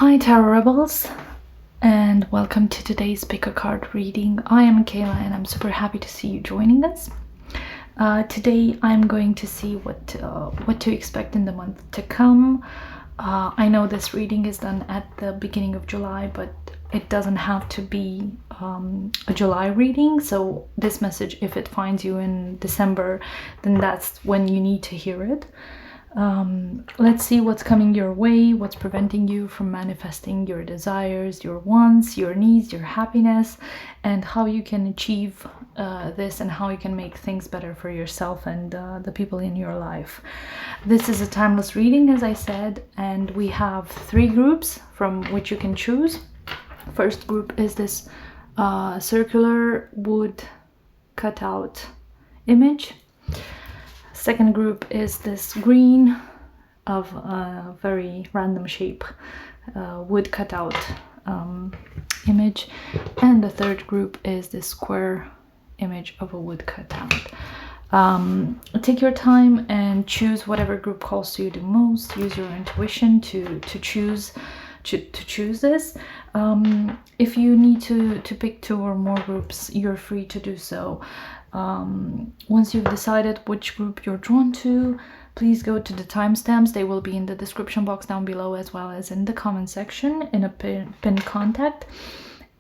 Hi Tarot Rebels, and welcome to today's pick a card reading. I am Kayla and I'm super happy to see you joining us. Today I'm going to see what to expect in the month to come. I know this reading is done at the beginning of July, but it doesn't have to be a July reading. So this message, if it finds you in December, then that's when you need to hear it. Let's see what's coming your way, what's preventing you from manifesting your desires, your wants, your needs, your happiness, and how you can achieve this and how you can make things better for yourself and the people in your life. This is a timeless reading, as I said, and we have 3 groups from which you can choose. First group is this circular wood cutout image. Second group is this green of a very random shape wood cutout image, and the third group is this square image of a wood cutout. Take your time and choose whatever group calls to you the most. Use your intuition to choose this. If you need to pick 2 or more groups, you're free to do so. Once you've decided which group you're drawn to, please go to the timestamps. They will be in the description box down below, as well as in the comment section in a pinned contact.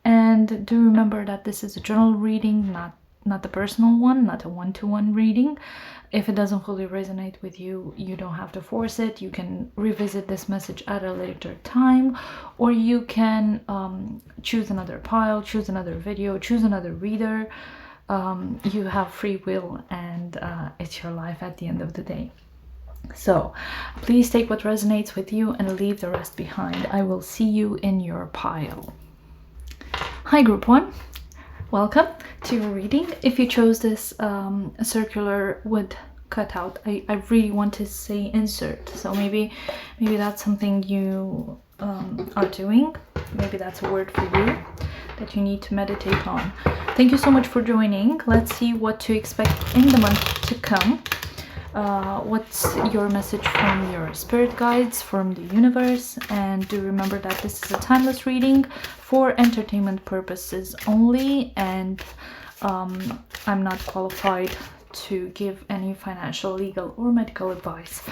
And do remember that this is a general reading, not a personal one, not a one-to-one reading. If it doesn't fully resonate with you, you don't have to force it. You can revisit this message at a later time, or you can choose another pile, choose another video, choose another reader. You have free will, and it's your life at the end of the day. So please take what resonates with you and leave the rest behind. I will see you in your pile. Hi group 1, welcome to your reading. If you chose this circular wood cutout, I really want to say insert, so maybe that's something you are doing. Maybe that's a word for you that you need to meditate on. Thank you so much for joining. Let's see what to expect in the month to come. What's your message from your spirit guides, from the universe? And do remember that this is a timeless reading for entertainment purposes only, and I'm not qualified to give any financial, legal, or medical advice.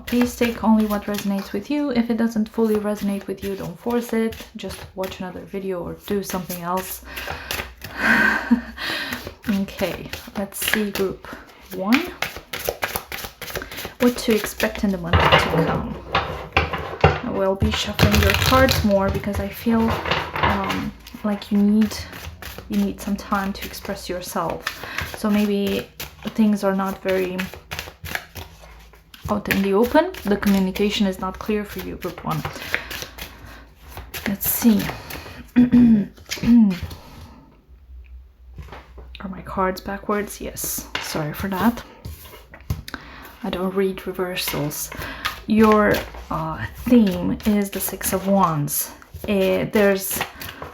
Please take only what resonates with you. If it doesn't fully resonate with you, don't force it. Just watch another video or do something else. Okay, let's see group 1. What to expect in the month to come. I will be shuffling your cards more because I feel like you need some time to express yourself. So maybe things are not very out in the open. The communication is not clear for you, group 1. Let's see. Are my cards backwards? Yes, sorry for that. I don't read reversals. Your theme is the 6 of Wands.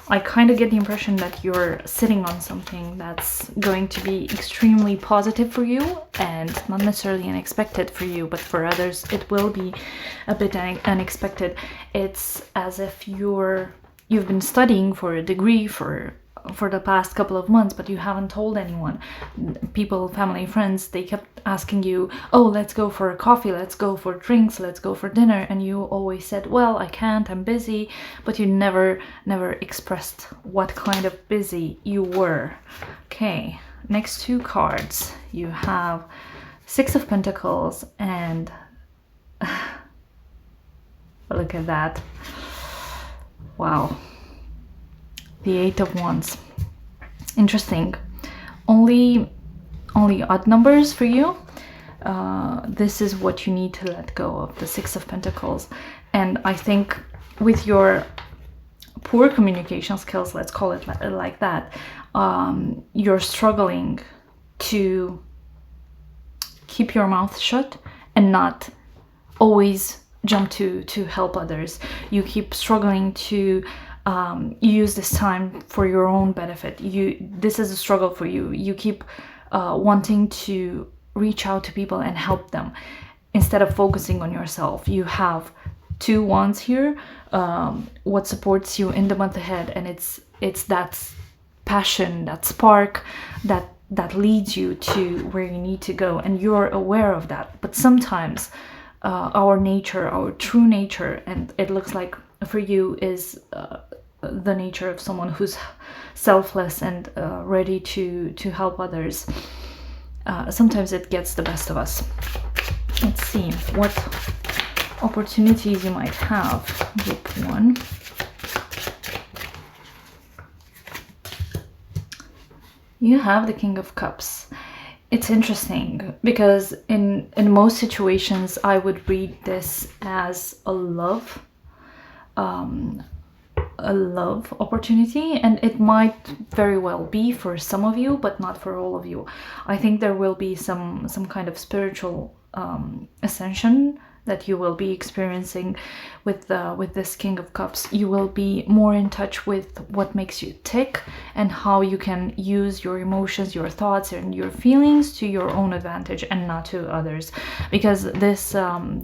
I kind of get the impression that you're sitting on something that's going to be extremely positive for you and not necessarily unexpected for you, but for others it will be a bit unexpected. It's as if you've been studying for a degree for the past couple of months, but you haven't told anyone. People, family, friends, they kept asking you, oh, let's go for a coffee, let's go for drinks, let's go for dinner, and you always said, well, I can't, I'm busy, but you never expressed what kind of busy you were. Okay, next 2 cards, you have 6 of Pentacles and look at that. Wow. The 8 of Wands. Interesting. Only odd numbers for you. This is what you need to let go of, the 6 of Pentacles. And I think with your poor communication skills, let's call it like that, you're struggling to keep your mouth shut and not always jump to help others. You keep struggling to use this time for your own benefit. This is a struggle for you. You keep wanting to reach out to people and help them instead of focusing on yourself. You have two wands here, what supports you in the month ahead, and it's that passion, that spark that leads you to where you need to go, and you're aware of that. But sometimes our nature, our true nature, and it looks like for you is the nature of someone who's selfless and ready to help others. Sometimes it gets the best of us. Let's see what opportunities you might have. Group 1. You have the King of Cups. It's interesting because in most situations I would read this as a love opportunity, and it might very well be for some of you, but not for all of you. I think there will be some kind of spiritual ascension that you will be experiencing with this King of Cups. You will be more in touch with what makes you tick and how you can use your emotions, your thoughts, and your feelings to your own advantage and not to others. Because this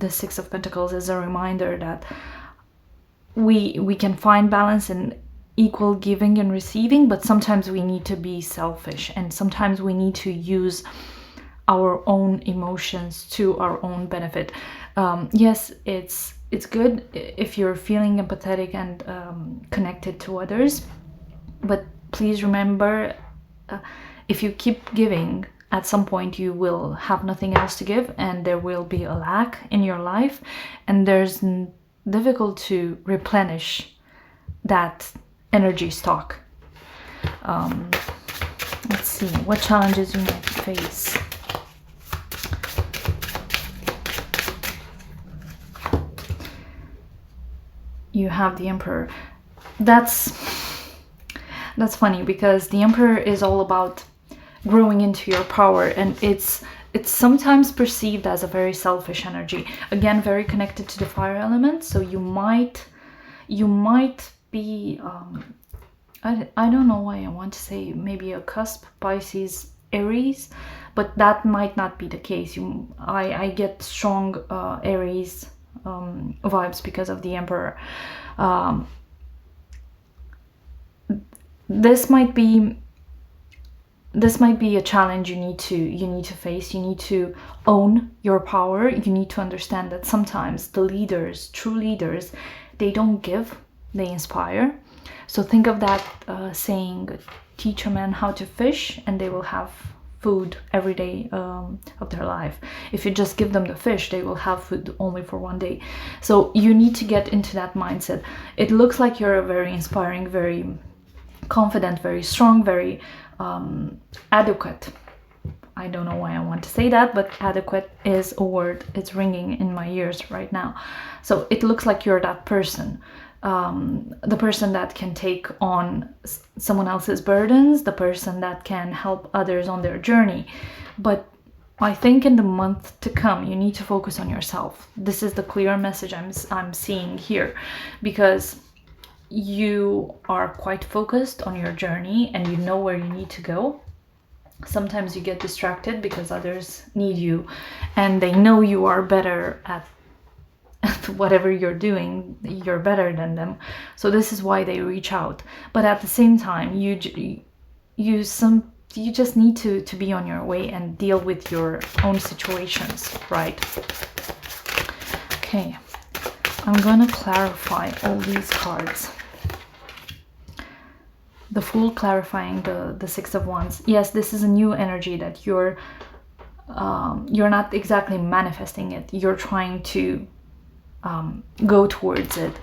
Six of Pentacles is a reminder that we can find balance in equal giving and receiving, but sometimes we need to be selfish, and sometimes we need to use our own emotions to our own benefit. Yes, it's good if you're feeling empathetic and connected to others, but please remember, if you keep giving, at some point you will have nothing else to give, and there will be a lack in your life, and there's difficult to replenish that energy stock. Let's see what challenges you might face. You have the Emperor. That's funny because the Emperor is all about growing into your power, and it's sometimes perceived as a very selfish energy. Again, very connected to the fire element, so you might be I don't know why I want to say maybe a cusp, Pisces, Aries, but that might not be the case. I get strong Aries vibes because of the Emperor. This might be a challenge you need to face. You need to own your power. You need to understand that sometimes the leaders, true leaders, they don't give, they inspire. So think of that saying, teach a man how to fish and they will have food every day of their life. If you just give them the fish, they will have food only for one day. So you need to get into that mindset. It looks like you're a very inspiring, very confident, very strong, very adequate. I don't know why I want to say that, but adequate is a word. It's ringing in my ears right now. So it looks like you're that person. The person that can take on someone else's burdens, the person that can help others on their journey. But I think in the month to come, you need to focus on yourself. This is the clear message I'm seeing here, because you are quite focused on your journey and you know where you need to go. Sometimes you get distracted because others need you and they know you are better at whatever you're doing. You're better than them, so this is why they reach out. But at the same time, you just need to be on your way and deal with your own situations, right? Okay, I'm gonna clarify all these cards. The Fool clarifying the Six of Wands. Yes, this is a new energy that you're not exactly manifesting it. You're trying to go towards it,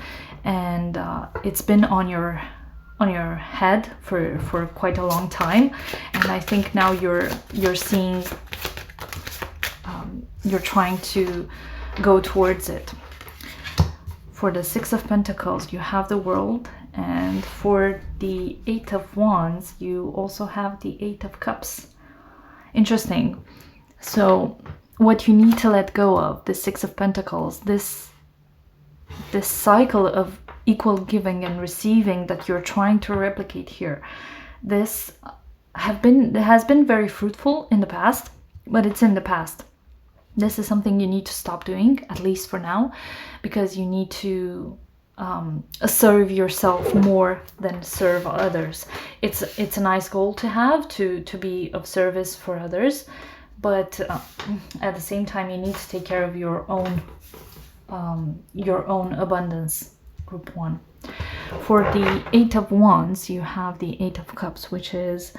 and it's been on your head for quite a long time, and I think now you're seeing, you're trying to go towards it. For the Six of Pentacles, you have the World, and for the Eight of Wands, you also have the Eight of Cups. Interesting. So what you need to let go of, the Six of Pentacles, this cycle of equal giving and receiving that you're trying to replicate here, this has been very fruitful in the past, but it's in the past. This is something you need to stop doing, at least for now, because you need to serve yourself more than serve others. It's a nice goal to have, to be of service for others, but at the same time you need to take care of your own abundance. Group 1. For the 8 of Wands, you have the 8 of Cups, which is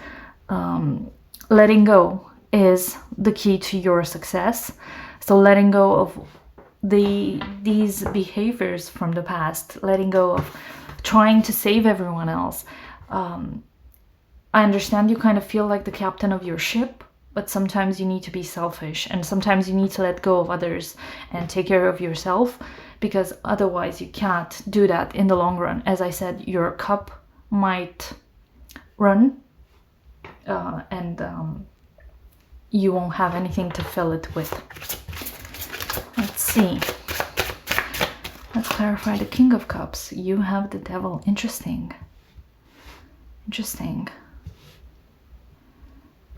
letting go is the key to your success. So letting go of these behaviors from the past, letting go of trying to save everyone else. I understand you kind of feel like the captain of your ship, but sometimes you need to be selfish, and sometimes you need to let go of others and take care of yourself, because otherwise you cannot do that in the long run. As I said, your cup might run and you won't have anything to fill it with. Let's see. Let's clarify the King of Cups. You have the Devil. Interesting. Interesting.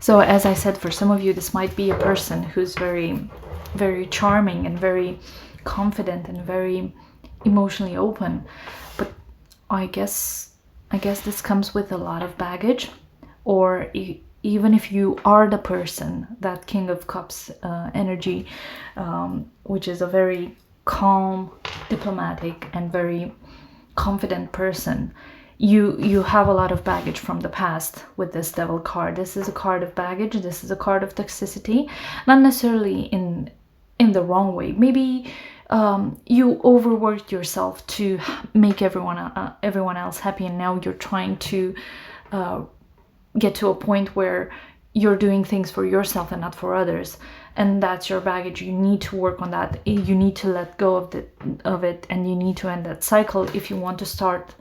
So as I said, for some of you, this might be a person who's very, very charming and very confident and very emotionally open. But I guess this comes with a lot of baggage. Or even if you are the person, that King of Cups energy, which is a very calm, diplomatic, and very confident person, you have a lot of baggage from the past with this Devil card. This is a card of baggage. This is a card of toxicity, not necessarily in the wrong way. Maybe you overworked yourself to make everyone else happy, and now you're trying to get to a point where you're doing things for yourself and not for others, and that's your baggage. You need to work on that. You need to let go of it, and you need to end that cycle if you want to start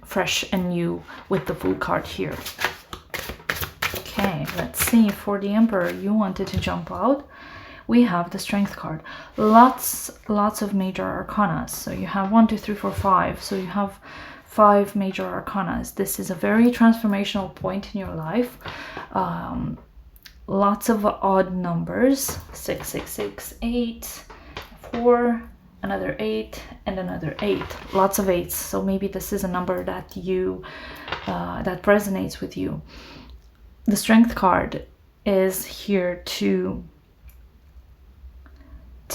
fresh and new with the Fool card here. Okay, let's see. For the Emperor, you wanted to jump out. We have the Strength card. Lots of major arcana. So you have 1, 2, 3, 4, 5. So you have 5 major arcanas. This is a very transformational point in your life. Lots of odd numbers. 6, 6, 6, 8, 4, another 8, and another 8. Lots of 8s. So maybe this is a number that that resonates with you. The Strength card is here to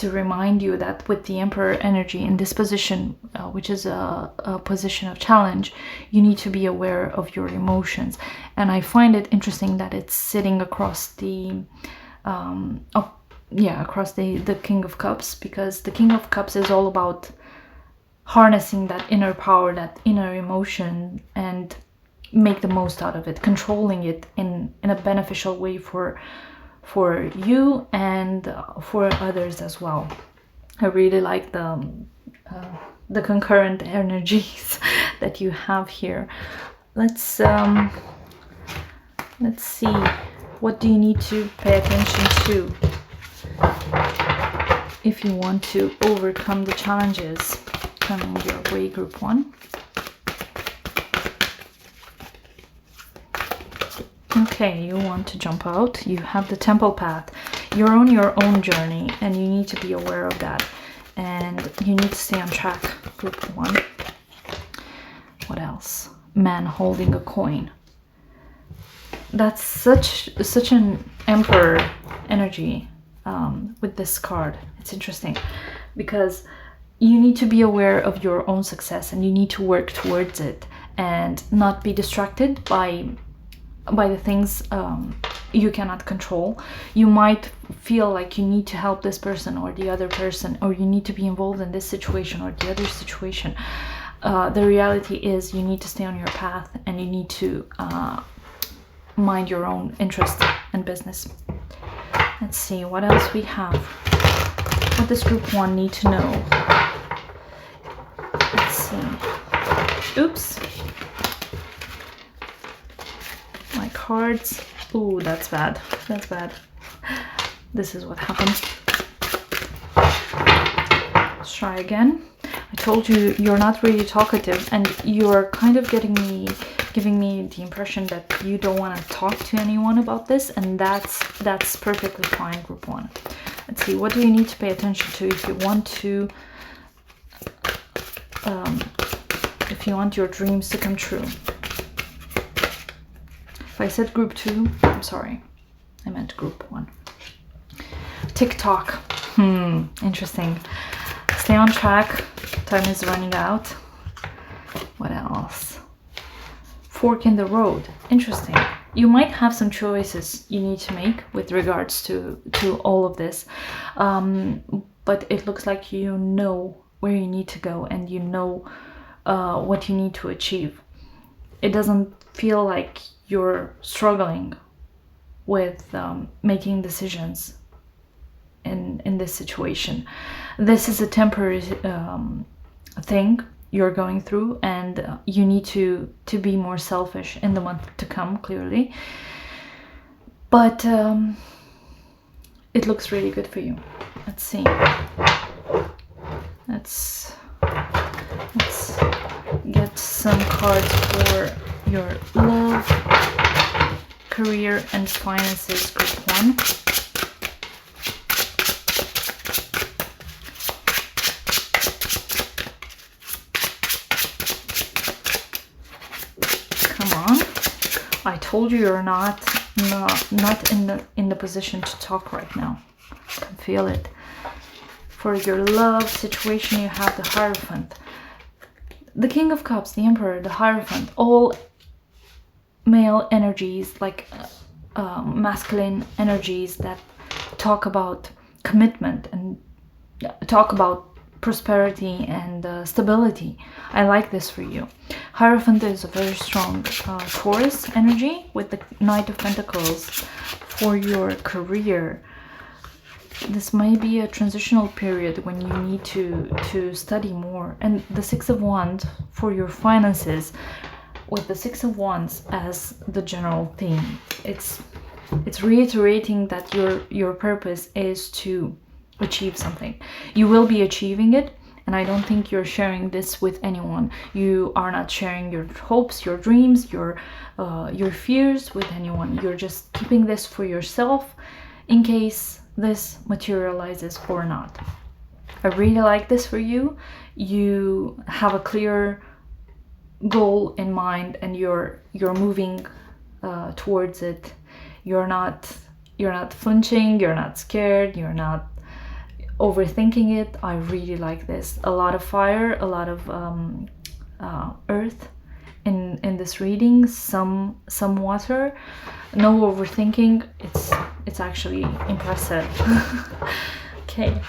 remind you that with the Emperor energy in this position, which is a position of challenge, you need to be aware of your emotions. And I find it interesting that it's sitting across the across the King of Cups, because the King of Cups is all about harnessing that inner power, that inner emotion, and make the most out of it, controlling it in a beneficial way for you and for others as well. I really like the concurrent energies that you have here. Let's see, what do you need to pay attention to if you want to overcome the challenges coming your way, Group 1. Okay, you want to jump out. You have the Temple path. You're on your own journey, and you need to be aware of that. And you need to stay on track, Group 1. What else? Man holding a coin. That's such an Emperor energy with this card. It's interesting because you need to be aware of your own success, and you need to work towards it and not be distracted by the things you cannot control. You might feel like you need to help this person or the other person, or you need to be involved in this situation or the other situation. The reality is you need to stay on your path, and you need to mind your own interest and business. Let's see what else we have. What does Group 1 need to know? Let's see. Oops. My cards. Ooh, that's bad. That's bad. This is what happened. Let's try again. I told you you're not really talkative, and you're kind of giving me the impression that you don't want to talk to anyone about this, and that's perfectly fine, Group 1. Let's see, what do you need to pay attention to if you want to, if you want your dreams to come true? If I said group 2, I'm sorry, I meant group 1. TikTok. Interesting. Stay on track. Time is running out. What else? Fork in the road. Interesting. You might have some choices you need to make with regards to all of this. But it looks like you know where you need to go, and you know what you need to achieve. It doesn't feel like you're struggling with making decisions in this situation. This is a temporary thing you're going through, and you need to be more selfish in the month to come, clearly. But it looks really good for you. Let's see. Let's get some cards for your love, career, and finances, group 1. I told you you're not in the position to talk right now. I can feel it. For your love situation, you have the Hierophant, the King of Cups, the Emperor, the Hierophant, all male energies, like masculine energies that talk about commitment and talk about prosperity and stability. I like this for you. Hierophant is a very strong Taurus energy with the Knight of Pentacles. For your career, this may be a transitional period when you need to study more. And the Six of Wands for your finances, with the Six of Wands as the general theme. It's reiterating that your purpose is to achieve something. You will be achieving it, and I don't think you're sharing this with anyone. You are not sharing your hopes, your dreams, your fears with anyone. You're just keeping this for yourself in case this materializes or not. I really like this for you. You have a clear goal in mind, and you're moving towards it. You're not flinching, you're not scared, you're not overthinking it. I really like this. A lot of fire, a lot of earth in this reading, some water, no overthinking. It's actually impressive. Okay,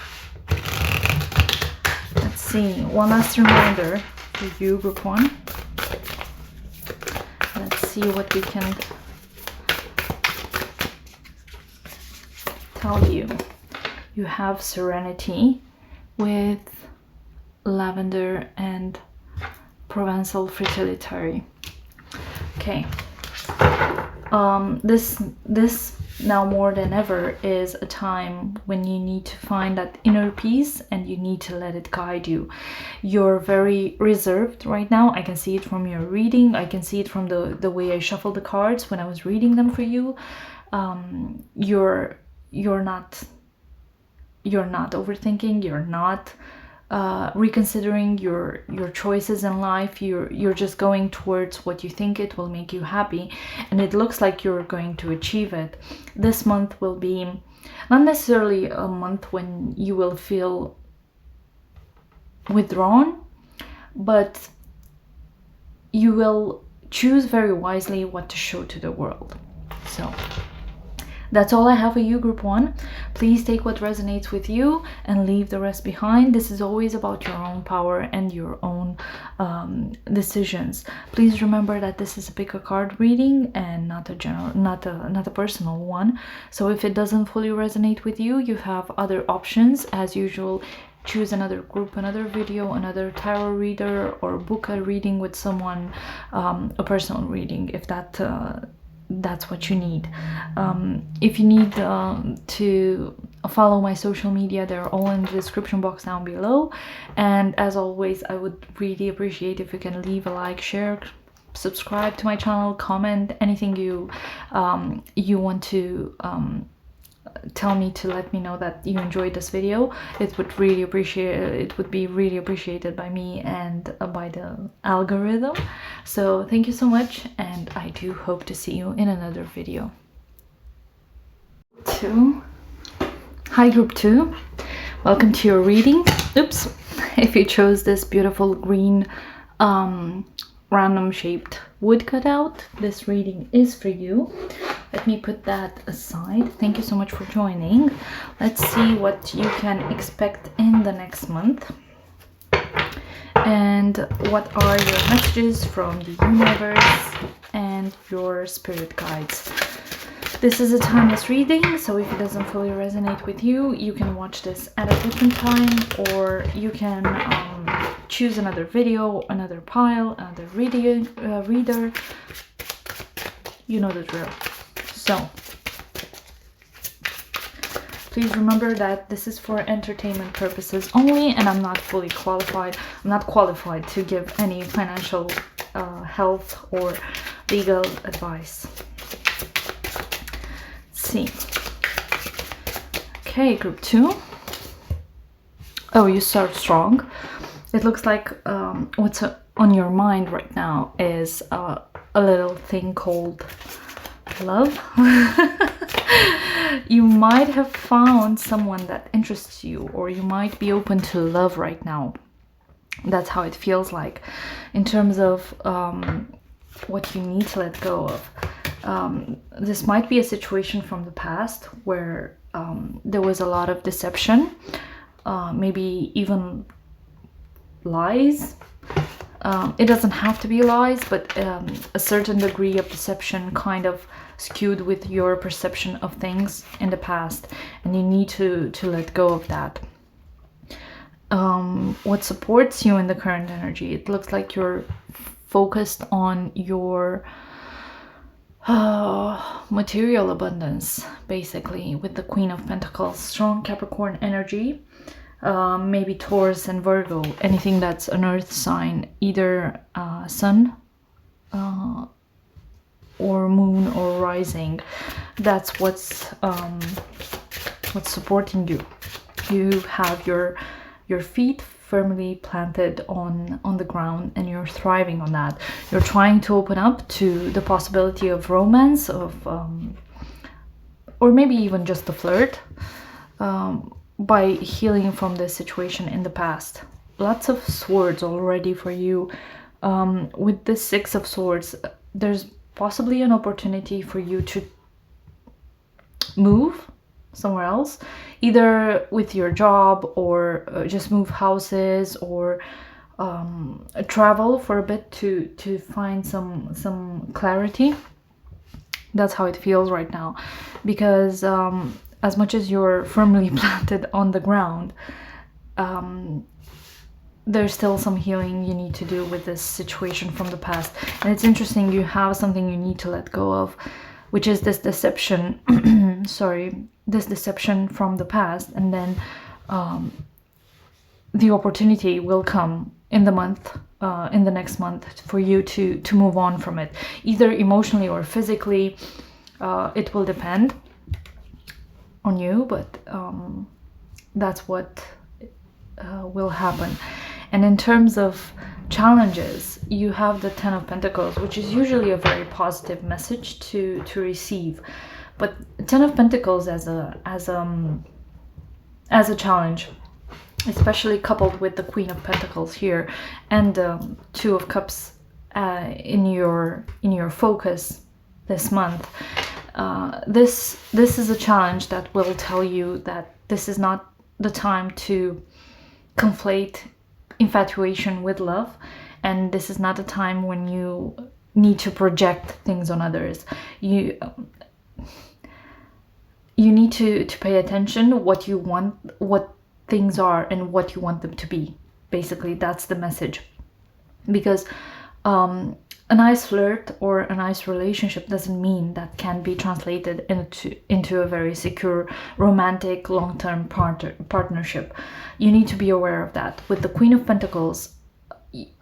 let's see, one last reminder for you, group 1. Let's see what we can tell you. You have Serenity with Lavender and Provençal Fertility. Okay. This now more than ever is a time when you need to find that inner peace, and you need to let it guide you. You're very reserved right now. I can see it from your reading. I can see it from the way I shuffled the cards when I was reading them for you. You're not overthinking. You're not reconsidering your choices in life. You're just going towards what you think it will make you happy, and it looks like you're going to achieve it. This month will be not necessarily a month when you will feel withdrawn, but you will choose very wisely what to show to the world. So that's all I have for you, group 1. Please take what resonates with you and leave the rest behind. This is always about your own power and your own decisions. Please remember that this is a pick a card reading and not a personal one. So if it doesn't fully resonate with you, you have other options. As usual, choose another group, another video, another tarot reader, or book a reading with someone, a personal reading, if that's what you need. If you need to follow my social media, they're all in the description box down below. And as always, I would really appreciate if you can leave a like, share, subscribe to my channel, comment anything you want to tell me to let me know that you enjoyed this video. It would be really appreciated by me and by the algorithm. So thank you so much, and I do hope to see you in another video. Hi group 2, welcome to your reading. Oops, if you chose this beautiful green random shaped wood cutout, this reading is for you. Let me put that aside. Thank you so much for joining. Let's see what you can expect in the next month, and what are your messages from the universe and your spirit guides. This is a timeless reading, so if it doesn't fully resonate with you, you can watch this at a different time, or you can choose another video, another pile, another reader. You know the drill. So please remember that this is for entertainment purposes only, and I'm not fully qualified. I'm not qualified to give any financial, health, or legal advice. See. Okay, group 2. Oh, you start strong. It looks like what's on your mind right now is a little thing called love. You might have found someone that interests you, or you might be open to love right now. That's how it feels like in terms of what you need to let go of. This might be a situation from the past where there was a lot of deception, maybe even lies. It doesn't have to be lies, but a certain degree of deception kind of skewed with your perception of things in the past, and you need to let go of that. What supports you in the current energy? It looks like you're focused on your material abundance, basically, with the Queen of Pentacles. Strong Capricorn energy, maybe Taurus and Virgo, anything that's an earth sign, either sun or moon or rising. That's what's supporting you. You have your feet firmly planted on the ground, and you're thriving on that. You're trying to open up to the possibility of romance, of or maybe even just a flirt, by healing from this situation in the past. Lots of swords already for you. With the Six of Swords, there's possibly an opportunity for you to move somewhere else, either with your job, or just move houses, or travel for a bit to find some clarity. That's how it feels right now, because as much as you're firmly planted on the ground, there's still some healing you need to do with this situation from the past. And it's interesting, you have something you need to let go of, which is this deception. This deception from the past, and then the opportunity will come in the next month for you to move on from it, either emotionally or physically. It will depend on you, but that's what will happen. And in terms of challenges, you have the Ten of Pentacles, which is usually a very positive message to receive. But Ten of Pentacles as a challenge, especially coupled with the Queen of Pentacles here, and Two of Cups in your focus this month. This is a challenge that will tell you that this is not the time to conflate infatuation with love, and this is not a time when you need to project things on others. You need to pay attention what you want, what things are, and what you want them to be. Basically, that's the message. Because a nice flirt or a nice relationship doesn't mean that can be translated into a very secure, romantic, long-term partnership. You need to be aware of that. With the Queen of Pentacles,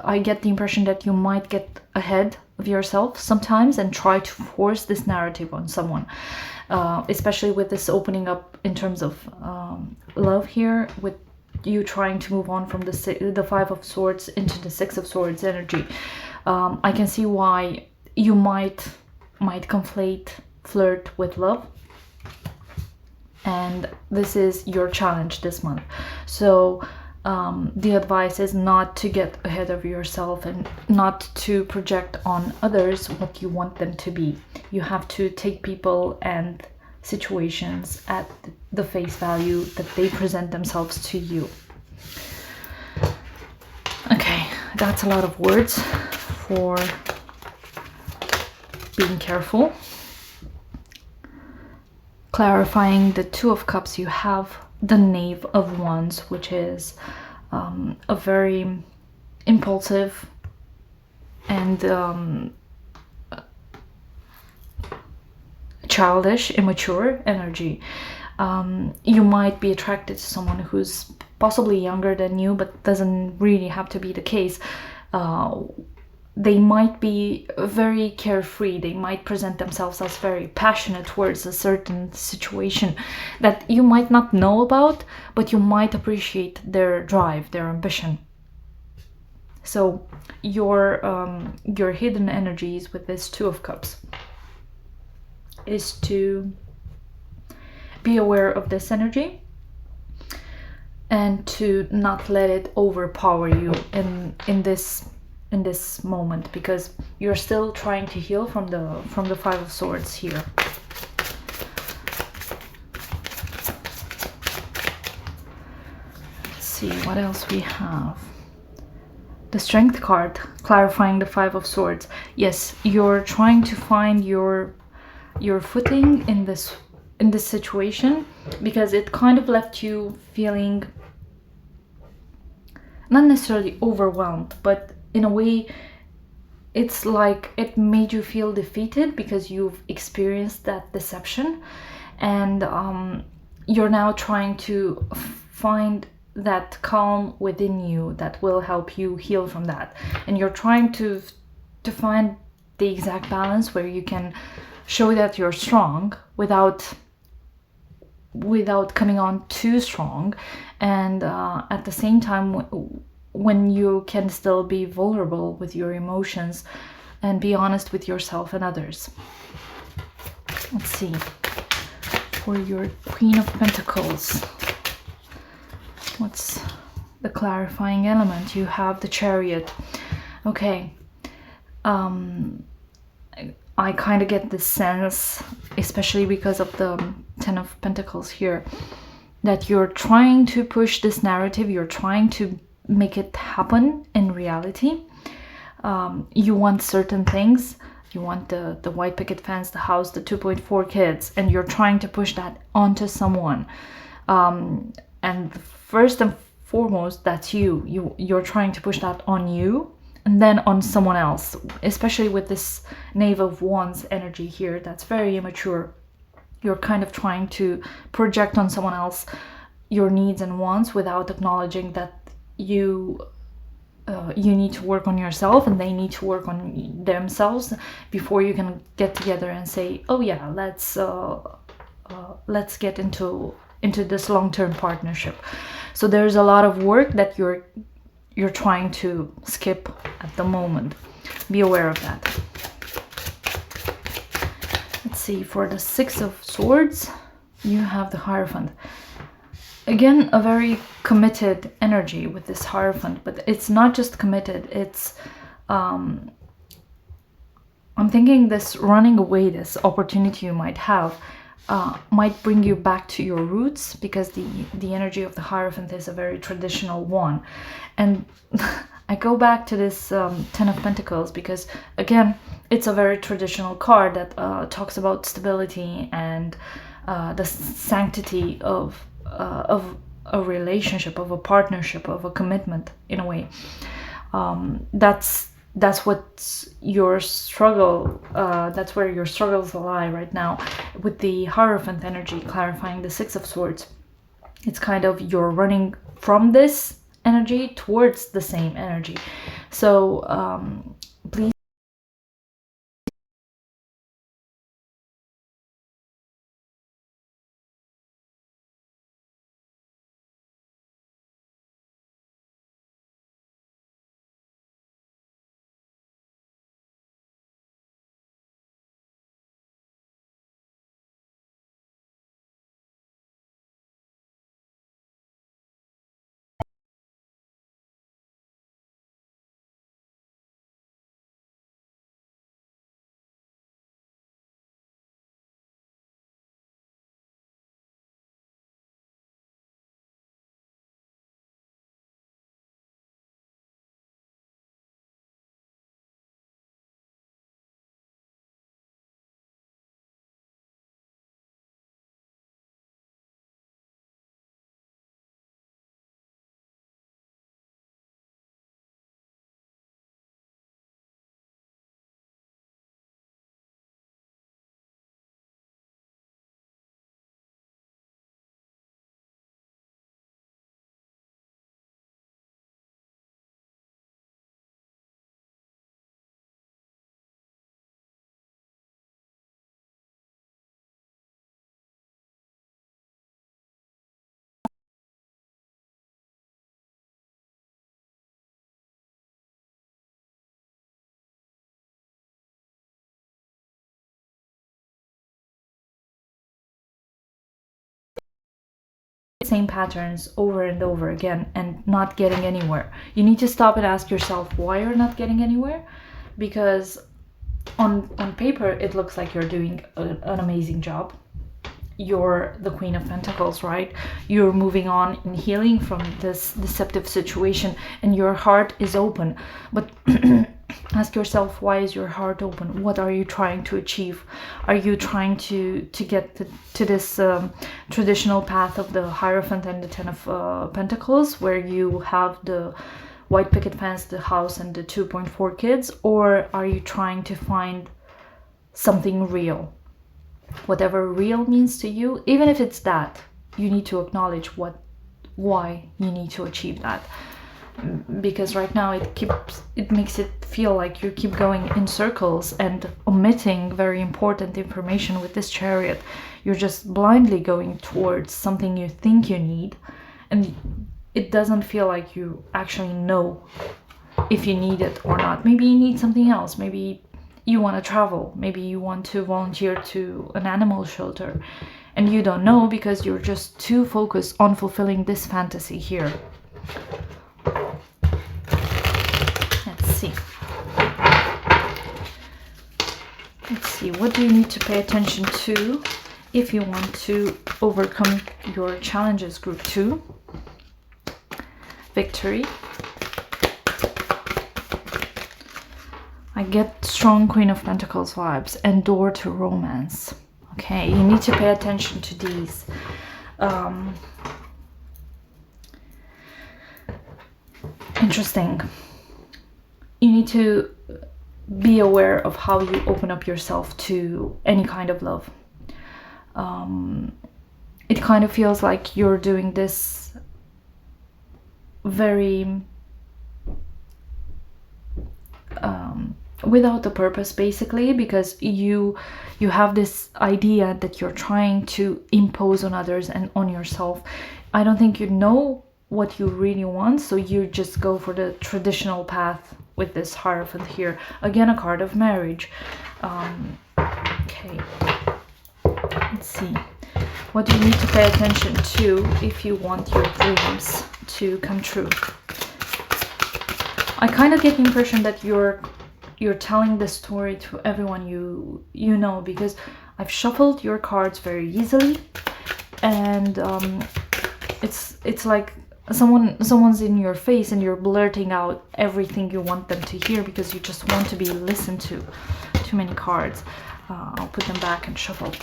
I get the impression that you might get ahead of yourself sometimes and try to force this narrative on someone, especially with this opening up in terms of love here, with you trying to move on from the Five of Swords into the Six of Swords energy. I can see why you might conflate flirt with love, and this is your challenge this month. So the advice is not to get ahead of yourself and not to project on others what you want them to be. You have to take people and situations at the face value that they present themselves to you. Okay, that's a lot of words for being careful. Clarifying the Two of Cups, you have the Knave of Wands, which is a very impulsive and childish, immature energy. You might be attracted to someone who's possibly younger than you, but doesn't really have to be the case. They might be very carefree. They might present themselves as very passionate towards a certain situation that you might not know about, but you might appreciate their drive, their ambition. So your hidden energies with this Two of Cups is to be aware of this energy and to not let it overpower you in this moment, because you're still trying to heal from the Five of Swords here. Let's see what else we have. The Strength card, clarifying the Five of Swords. Yes, you're trying to find your footing in this situation, because it kind of left you feeling not necessarily overwhelmed, but in a way it's like it made you feel defeated because you've experienced that deception, and you're now trying to find that calm within you that will help you heal from that, and you're trying to find the exact balance where you can show that you're strong without coming on too strong, and at the same time when you can still be vulnerable with your emotions and be honest with yourself and others. Let's see, for your Queen of Pentacles, what's the clarifying element? You have the Chariot. Okay, I kind of get this sense, especially because of the Ten of Pentacles here, that you're trying to push this narrative, you're trying to make it happen in reality. You want certain things. You want the white picket fence, the house, the 2.4 kids, and you're trying to push that onto someone. And first and foremost, that's you. You're trying to push that on you, and then on someone else, especially with this Knave of Wands energy here. That's very immature. You're kind of trying to project on someone else your needs and wants without acknowledging that you need to work on yourself and they need to work on themselves before you can get together and say, oh yeah, let's get into this long-term partnership. So there's a lot of work that you're trying to skip at the moment. Be aware of that. Let's see, for the Six of Swords, you have the Hierophant. Again, a very committed energy with this Hierophant, but it's not just committed, it's I'm thinking this running away, this opportunity you might have, might bring you back to your roots, because the energy of the Hierophant is a very traditional one. And I go back to this Ten of Pentacles because, again, it's a very traditional card that talks about stability and the sanctity of a relationship, of a partnership, of a commitment, in a way. That's what's your struggle. That's where your struggles lie right now with the Hierophant energy clarifying the Six of Swords. It's kind of you're running from this energy towards the same energy. So please same patterns over and over again and not getting anywhere. You need to stop and ask yourself why you're not getting anywhere, because on paper it looks like you're doing an amazing job. You're the Queen of Pentacles, right? You're moving on and healing from this deceptive situation, and your heart is open. But ask yourself, why is your heart open? What are you trying to achieve? Are you trying to get to this traditional path of the Hierophant and the Ten of Pentacles, where you have the white picket fence, the house, and the 2.4 kids? Or are you trying to find something real? Whatever real means to you, even if it's that, you need to acknowledge why you need to achieve that. Because right now it makes it feel like you keep going in circles and omitting very important information with this Chariot. You're just blindly going towards something you think you need, and it doesn't feel like you actually know if you need it or not. Maybe you need something else. Maybe you want to travel, maybe you want to volunteer to an animal shelter, and you don't know because you're just too focused on fulfilling this fantasy here. Let's see. What do you need to pay attention to if you want to overcome your challenges? Group 2. Victory. I get strong Queen of Pentacles vibes and door to romance. Okay, you need to pay attention to these. Interesting. You need to be aware of how you open up yourself to any kind of love. It kind of feels like you're doing this very without a purpose, basically, because you have this idea that you're trying to impose on others and on yourself. I don't think you know what you really want, so you just go for the traditional path with this Hierophant here. Again, a card of marriage. Okay, let's see. What do you need to pay attention to if you want your dreams to come true? I kind of get the impression that you're telling this story to everyone you know, because I've shuffled your cards very easily, and it's like someone's in your face and you're blurting out everything you want them to hear because you just want to be listened to. Too many cards. I'll put them back and shuffle.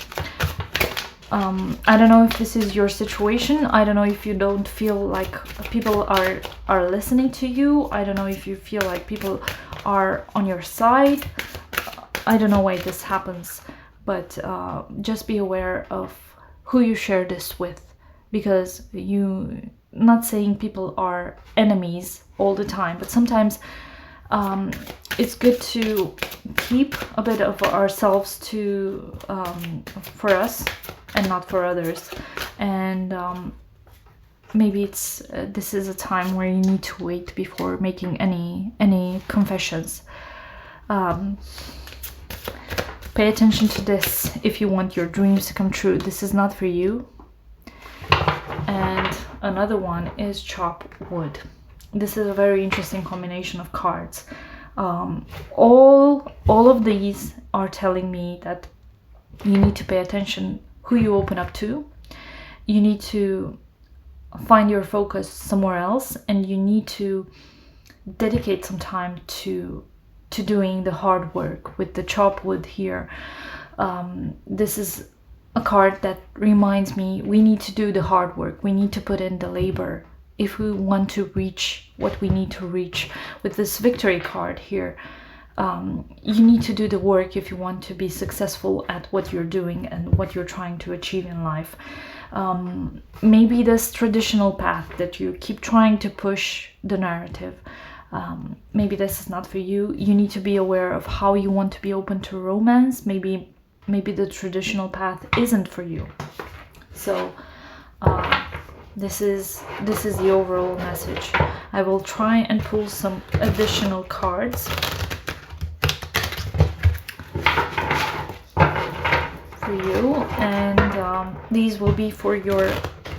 I don't know if this is your situation. I don't know if you don't feel like people are listening to you. I don't know if you feel like people are on your side. I don't know why this happens, but just be aware of who you share this with, because not saying people are enemies all the time, but sometimes it's good to keep a bit of ourselves to for us and not for others. And maybe this is a time where you need to wait before making any confessions. Pay attention to this if you want your dreams to come true. This is not for you. And another one is chop wood. This is a very interesting combination of cards. All of these are telling me that you need to pay attention who you open up to. You need to find your focus somewhere else, and you need to dedicate some time to doing the hard work. With the chop wood here, this is a card that reminds me we need to do the hard work. We need to put in the labor if we want to reach what we need to reach. With this victory card here, you need to do the work if you want to be successful at what you're doing and what you're trying to achieve in life. Maybe this traditional path that you keep trying to push the narrative, maybe this is not for you. You need to be aware of how you want to be open to romance. Maybe the traditional path isn't for you. So this is the overall message. I will try and pull some additional cards for you, and these will be for your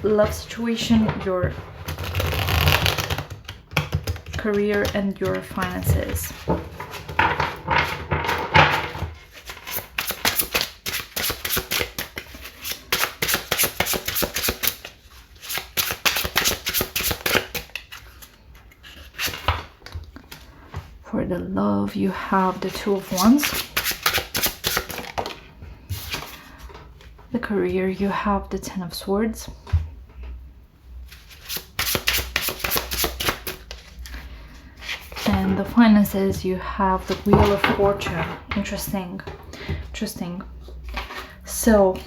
love situation, your career, and your finances. For the love, you have the Two of Wands. The career, you have the Ten of Swords. And the finances, you have the Wheel of Fortune. Interesting. So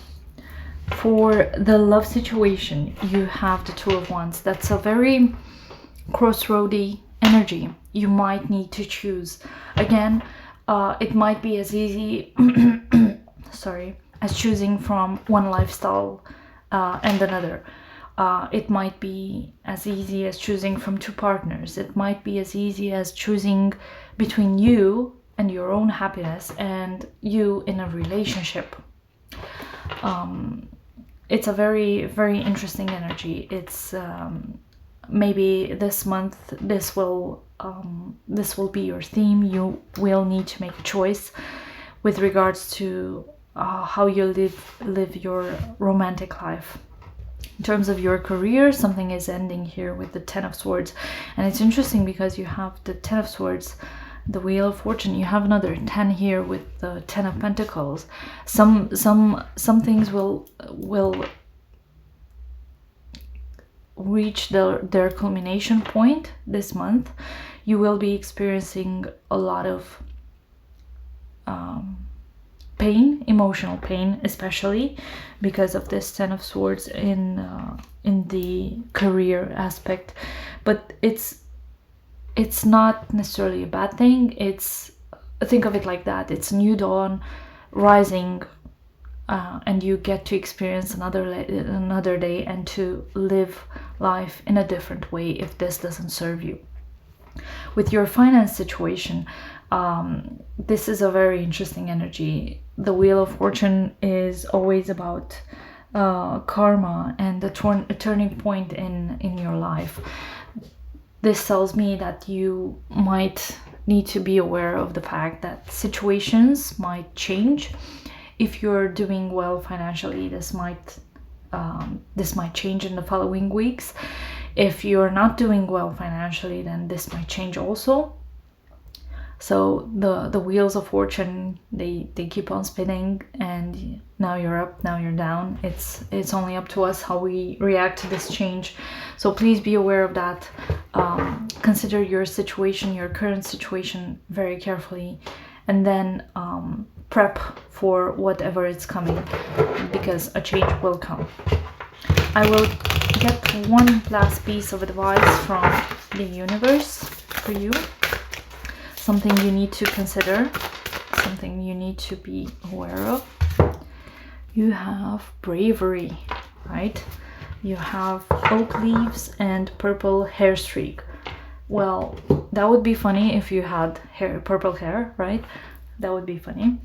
for the love situation, you have the Two of Wands. That's a very crossroady energy. You might need to choose. Again, it might be as easy as choosing from one lifestyle and another. It might be as easy as choosing from two partners. It might be as easy as choosing between you and your own happiness and you in a relationship. It's a very, very interesting energy. It's maybe this month this will be your theme. You will need to make a choice with regards to how you live your romantic life. In terms of your career, something is ending here with the Ten of Swords. And it's interesting because you have the Ten of Swords, the Wheel of Fortune. You have another 10 here with the Ten of Pentacles. Some things will reach their culmination point this month. You will be experiencing a lot of pain, emotional pain, especially because of this Ten of Swords in the career aspect. But it's not necessarily a bad thing. Think of it like that. It's new dawn, rising, and you get to experience another day and to live life in a different way if this doesn't serve you. With your finance situation, this is a very interesting energy. The Wheel of Fortune is always about karma and a turning point in your life. This tells me that you might need to be aware of the fact that situations might change. If you're doing well financially, this might change in the following weeks. If you're not doing well financially, then this might change also. So the wheels of fortune, they keep on spinning, and now you're up, now you're down. It's only up to us how we react to this change. So please be aware of that. Consider your situation, your current situation, very carefully, and then prep for whatever is coming, because a change will come. I will get one last piece of advice from the universe for you. Something you need to consider, something you need to be aware of. You have bravery, right? You have oak leaves and purple hair streak. Well, that would be funny if you had purple hair, right? That would be funny.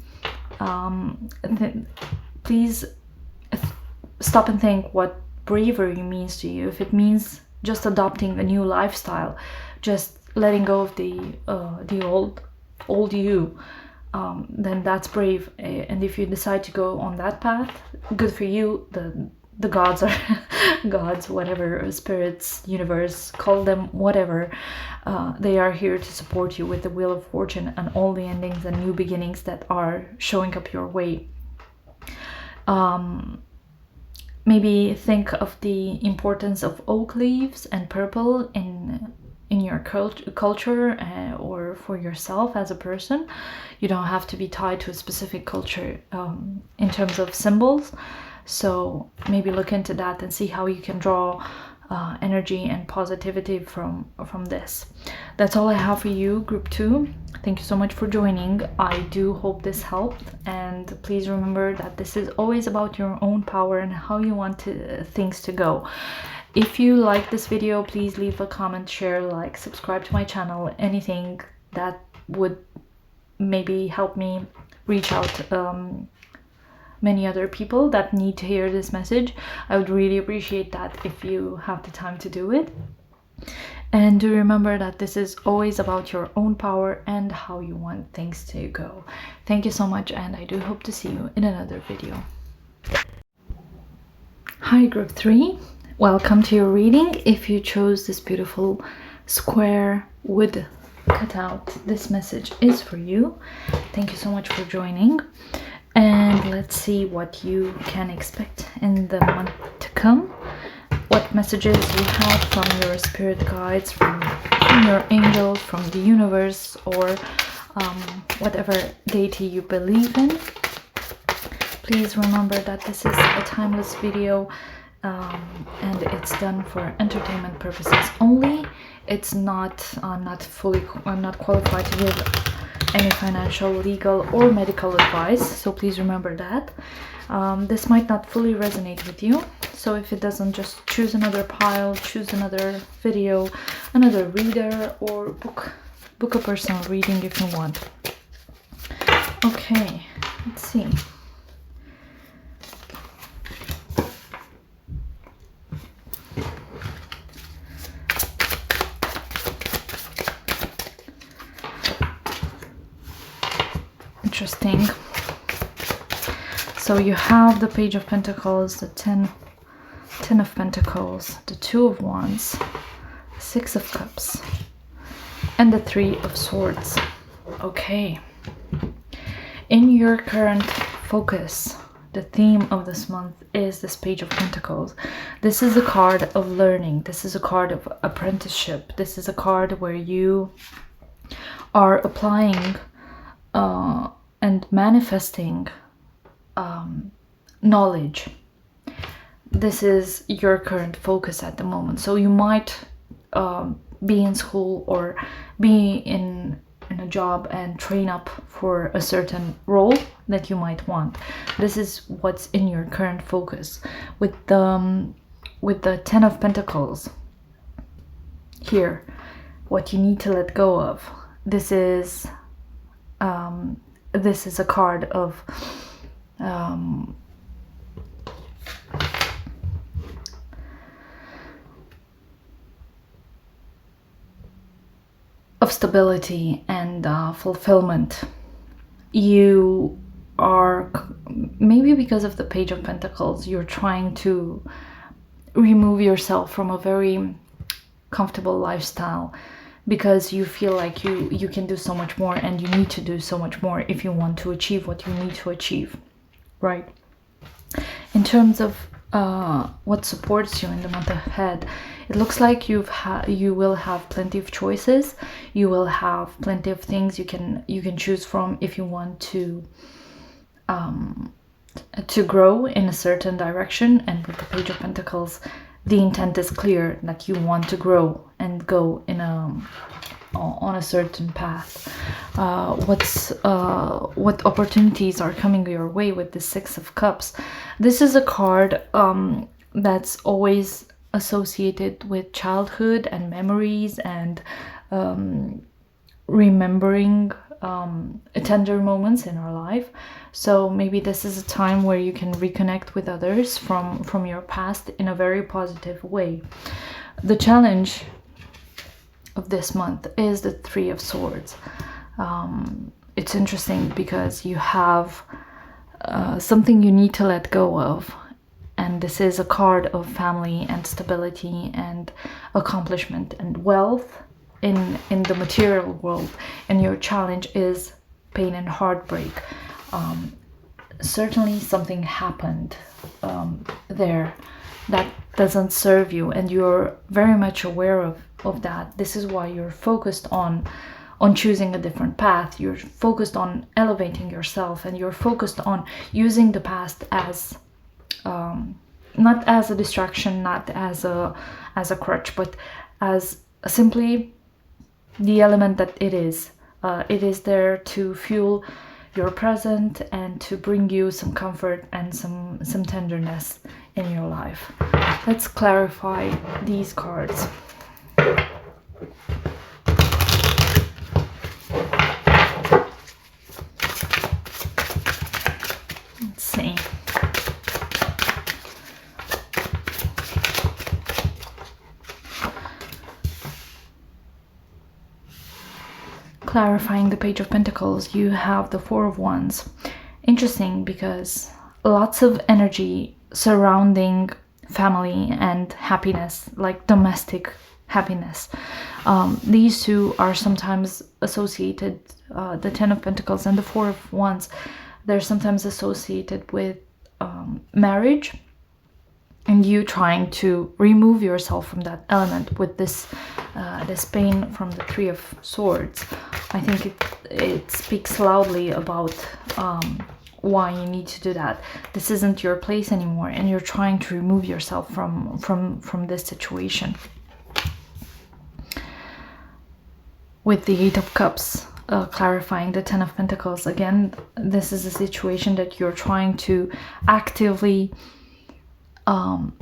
Please stop and think what bravery means to you. If it means just adopting a new lifestyle, just letting go of the old you, then that's brave. And if you decide to go on that path, good for you. The gods are gods, whatever, spirits, universe, call them whatever, they are here to support you with the wheel of fortune and all the endings and new beginnings that are showing up your way. Maybe think of the importance of oak leaves and purple in your culture, or for yourself as a person. You don't have to be tied to a specific culture in terms of symbols. So maybe look into that and see how you can draw energy and positivity from this. That's all I have for you, group 2. Thank you so much for joining. I do hope this helped, and please remember that this is always about your own power and how you want things to go. If you like this video, please leave a comment, share, like, subscribe to my channel, anything that would maybe help me reach out many other people that need to hear this message. I would really appreciate that if you have the time to do it. And do remember that this is always about your own power and how you want things to go. Thank you so much, and I do hope to see you in another video. Hi, group 3. Welcome to your reading. If you chose this beautiful square wood cutout, this message is for you. Thank you so much for joining. And let's see what you can expect in the month to come. What messages you have from your spirit guides, from your angels, from the universe, or whatever deity you believe in. Please remember that this is a timeless video, and it's done for entertainment purposes only. It's not I'm not qualified to give any financial, legal, or medical advice, so please remember that. This might not fully resonate with you, so if it doesn't, just choose another pile, choose another video, another reader, or book a personal reading if you want. Okay, let's see. Interesting. So you have the Page of Pentacles, the Ten of Pentacles, the Two of Wands, Six of Cups, and the Three of Swords. Okay. In your current focus, the theme of this month is this Page of Pentacles. This is a card of learning. This is a card of apprenticeship. This is a card where you are applying and manifesting knowledge. This is your current focus at the moment. So you might be in school or be in a job and train up for a certain role that you might want. This is what's in your current focus. With the Ten of Pentacles here, what you need to let go of. This is a card of stability and fulfillment. You are, maybe because of the Page of Pentacles, you're trying to remove yourself from a very comfortable lifestyle, because you feel like you can do so much more, and you need to do so much more if you want to achieve what you need to achieve, right? In terms of what supports you in the month ahead, it looks like you will have plenty of choices. You will have plenty of things you can choose from if you want to grow in a certain direction. And with the Page of Pentacles, the intent is clear that you want to grow and go in on a certain path. What opportunities are coming your way with the Six of Cups? This is a card that's always associated with childhood and memories and remembering tender moments in our life. So maybe this is a time where you can reconnect with others from your past in a very positive way. The challenge of this month is the Three of Swords. It's interesting because you have something you need to let go of, and this is a card of family and stability and accomplishment and wealth in the material world, and your challenge is pain and heartbreak. Certainly something happened there that doesn't serve you, and you're very much aware of that. This is why you're focused on choosing a different path. You're focused on elevating yourself, and you're focused on using the past as not as a distraction, not as a crutch, but as simply the element that it is. It is there to fuel your present and to bring you some comfort and some tenderness in your life. Let's clarify these cards. Let's see. Clarifying the Page of Pentacles, you have the Four of Wands. Interesting, because lots of energy surrounding family and happiness, like domestic happiness. These two are sometimes associated, the Ten of Pentacles and the Four of Wands, they're sometimes associated with marriage, and you trying to remove yourself from that element with this pain from the Three of Swords. I think it speaks loudly about why you need to do that. This isn't your place anymore, and you're trying to remove yourself from this situation. With the Eight of Cups, clarifying the Ten of Pentacles, again, this is a situation that you're trying to actively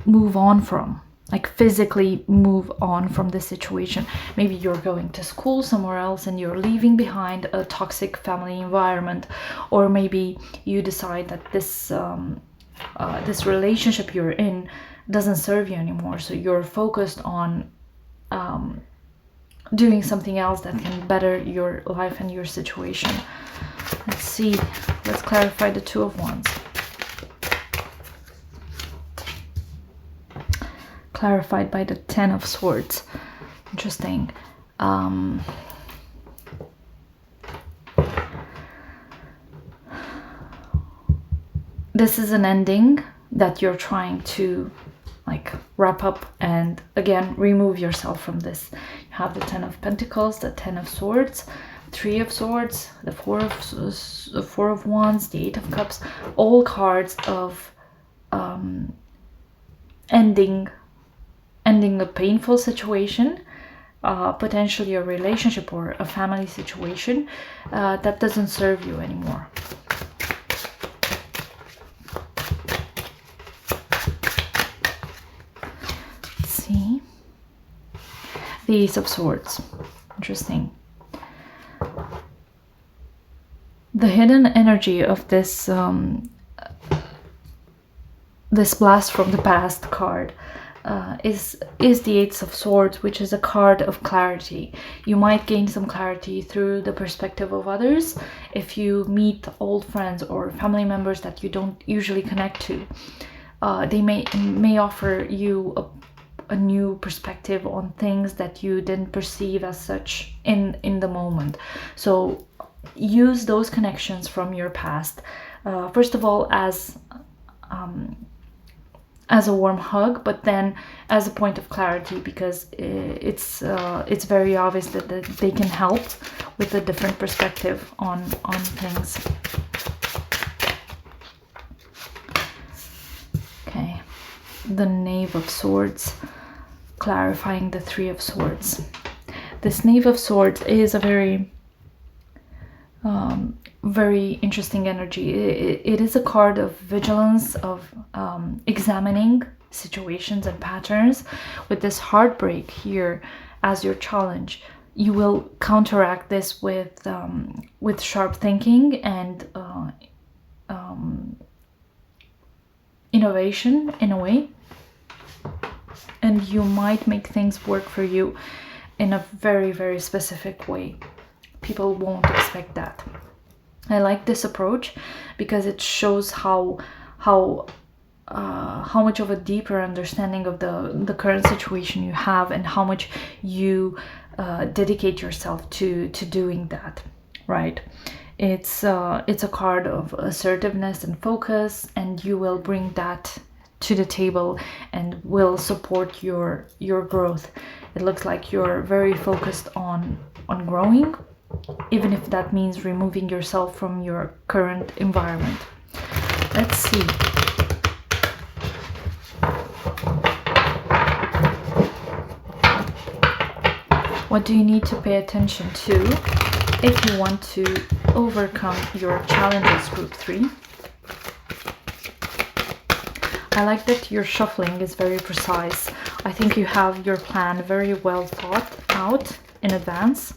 move on from, like physically move on from this situation. Maybe you're going to school somewhere else and you're leaving behind a toxic family environment, or maybe you decide that this this relationship you're in doesn't serve you anymore, so you're focused on doing something else that can better your life and your situation. Let's see, let's clarify the Two of Wands. Clarified by the Ten of Swords. Interesting. This is an ending that you're trying to like wrap up and again remove yourself from this. You have the Ten of Pentacles, the Ten of Swords, Three of Swords, the Four of Wands, the Eight of Cups, all cards of ending a painful situation, potentially a relationship or a family situation that doesn't serve you anymore. Let's see. The Ace of Swords. Interesting. The hidden energy of this this blast from the past card is the Eight of Swords, which is a card of clarity. You might gain some clarity through the perspective of others if you meet old friends or family members that you don't usually connect to. They may offer you a new perspective on things that you didn't perceive as such in the moment. So use those connections from your past, first of all as a warm hug, but then as a point of clarity, because it's very obvious that they can help with a different perspective on things. Okay. the Knave of Swords, clarifying the Three of Swords. This Knave of Swords is a very interesting energy. It is a card of vigilance, of examining situations and patterns. With this heartbreak here as your challenge, you will counteract this with sharp thinking and innovation in a way, and you might make things work for you in a very, very specific way. People won't expect that. I like this approach because it shows how much of a deeper understanding of the current situation you have, and how much you dedicate yourself to doing that, right? It's a card of assertiveness and focus, and you will bring that to the table and will support your growth. It looks like you're very focused on growing, even if that means removing yourself from your current environment. Let's see. What do you need to pay attention to if you want to overcome your challenges, group 3? I like that your shuffling is very precise. I think you have your plan very well thought out in advance,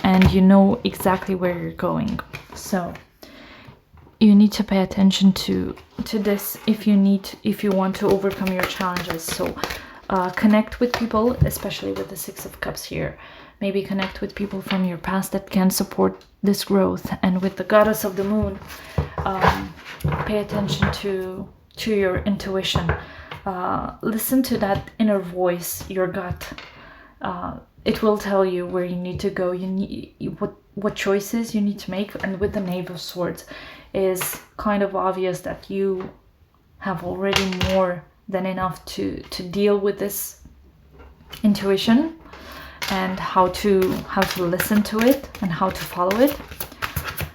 and you know exactly where you're going. So you need to pay attention to this if you want to overcome your challenges. So connect with people, especially with the Six of Cups here. Maybe connect with people from your past that can support this growth. And with the Goddess of the Moon, pay attention to your intuition. Listen to that inner voice, your gut. It will tell you where you need to go. What choices you need to make. And with the Knave of Swords, is kind of obvious that you have already more than enough to deal with this intuition, and how to listen to it and how to follow it.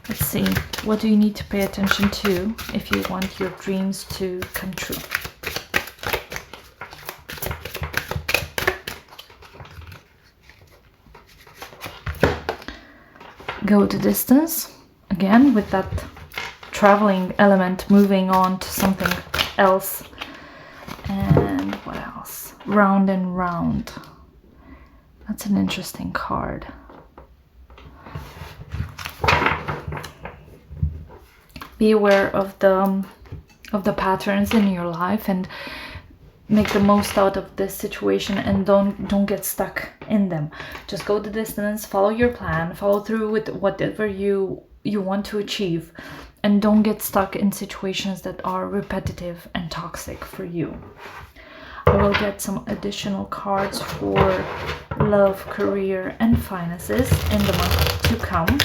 Let's see, what do you need to pay attention to if you want your dreams to come true? Go the distance, again with that traveling element, moving on to something else. And what else? Round and round. That's an interesting card. Be aware of the patterns in your life and make the most out of this situation, and don't get stuck in them. Just go the distance, follow your plan, follow through with whatever you want to achieve, and don't get stuck in situations that are repetitive and toxic for you. I will get some additional cards for love, career, and finances in the month to come.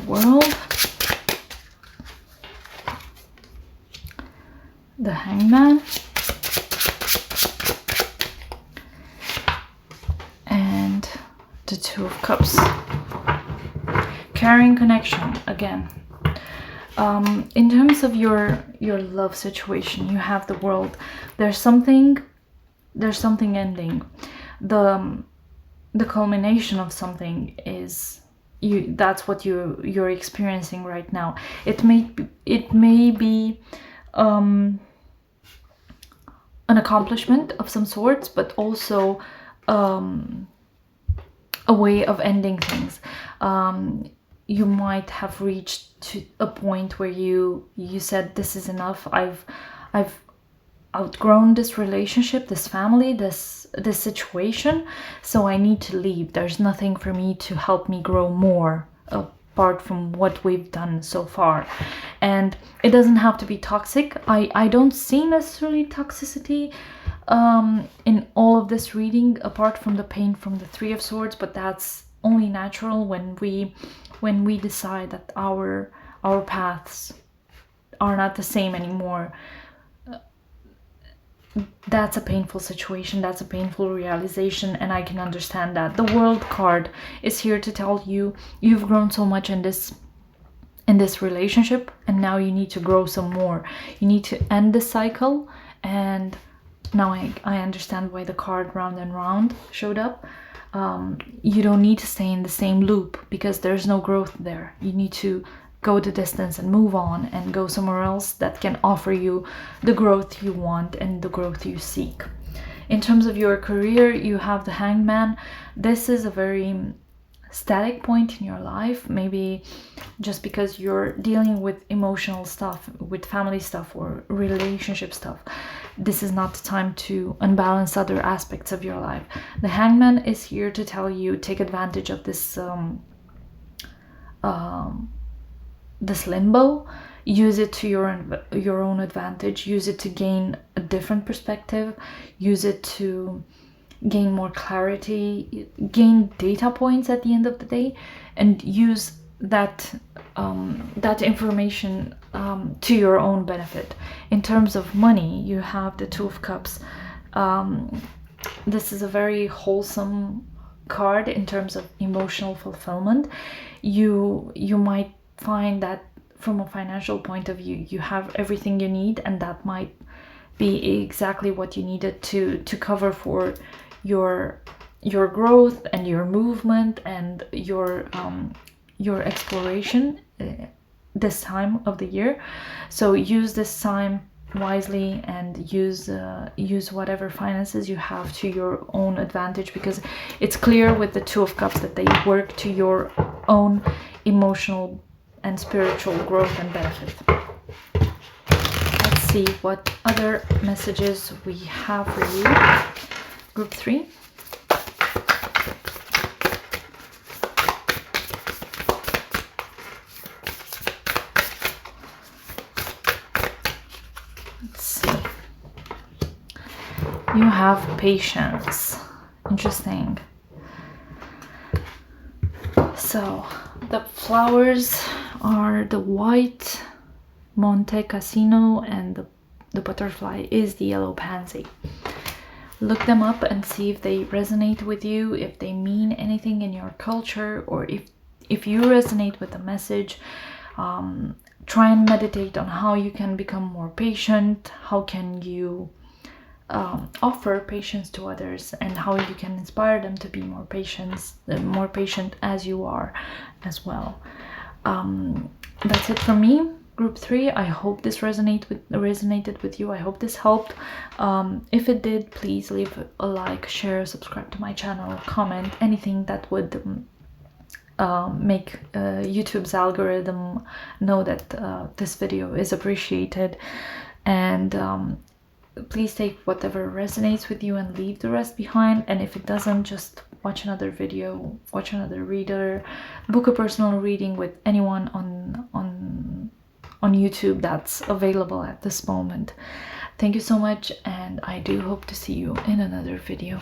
World, the Hangman, and the Two of Cups. Caring connection again. In terms of your love situation, you have the World. There's something ending. The culmination of something is that's what you're experiencing right now. It may be an accomplishment of some sorts, but also a way of ending things. You might have reached to a point where you said, this is enough. I've outgrown this relationship, this family, this situation, so I need to leave. There's nothing for me to help me grow more apart from what we've done so far. And it doesn't have to be toxic. I don't see necessarily toxicity in all of this reading, apart from the pain from the Three of Swords, but that's only natural when we decide that our paths are not the same anymore. That's a painful situation, that's a painful realization, and I can understand that. The World card is here to tell you you've grown so much in this relationship, and now you need to grow some more. You need to end the cycle. And now I understand why the card Round and Round showed up. You don't need to stay in the same loop, because there's no growth there. You need to go the distance and move on and go somewhere else that can offer you the growth you want and the growth you seek. In terms of your career, you have the Hangman. This is a very static point in your life, maybe just because you're dealing with emotional stuff, with family stuff or relationship stuff. This is not the time to unbalance other aspects of your life. The Hangman is here to tell you, take advantage of this this limbo. Use it to your own advantage. Use it to gain a different perspective. Use it to gain more clarity, gain data points at the end of the day, and use that information to your own benefit. In terms of money, you have the Two of Cups. This is a very wholesome card in terms of emotional fulfillment. You might find that from a financial point of view, you have everything you need, and that might be exactly what you needed to cover for your growth and your movement and your exploration this time of the year. So use this time wisely and use whatever finances you have to your own advantage, because it's clear with the Two of Cups that they work to your own emotional and spiritual growth and benefit. Let's see what other messages we have for you. Group 3. Let's see. You have patience. Interesting. So the flowers are the white Monte Cassino, and the butterfly is the yellow pansy. Look them up and see if they resonate with you, if they mean anything in your culture, or if you resonate with the message. Try and meditate on how you can become more patient, how can you offer patience to others, and how you can inspire them to be more patient as you are as well. That's it from me, Group 3. I hope this resonated with you. I hope this helped. If it did, please leave a like, share, subscribe to my channel, comment, anything that would make YouTube's algorithm know that this video is appreciated. And please take whatever resonates with you and leave the rest behind. And if it doesn't, just watch another video, watch another reader, book a personal reading with anyone on YouTube that's available at this moment. Thank you so much, and I do hope to see you in another video.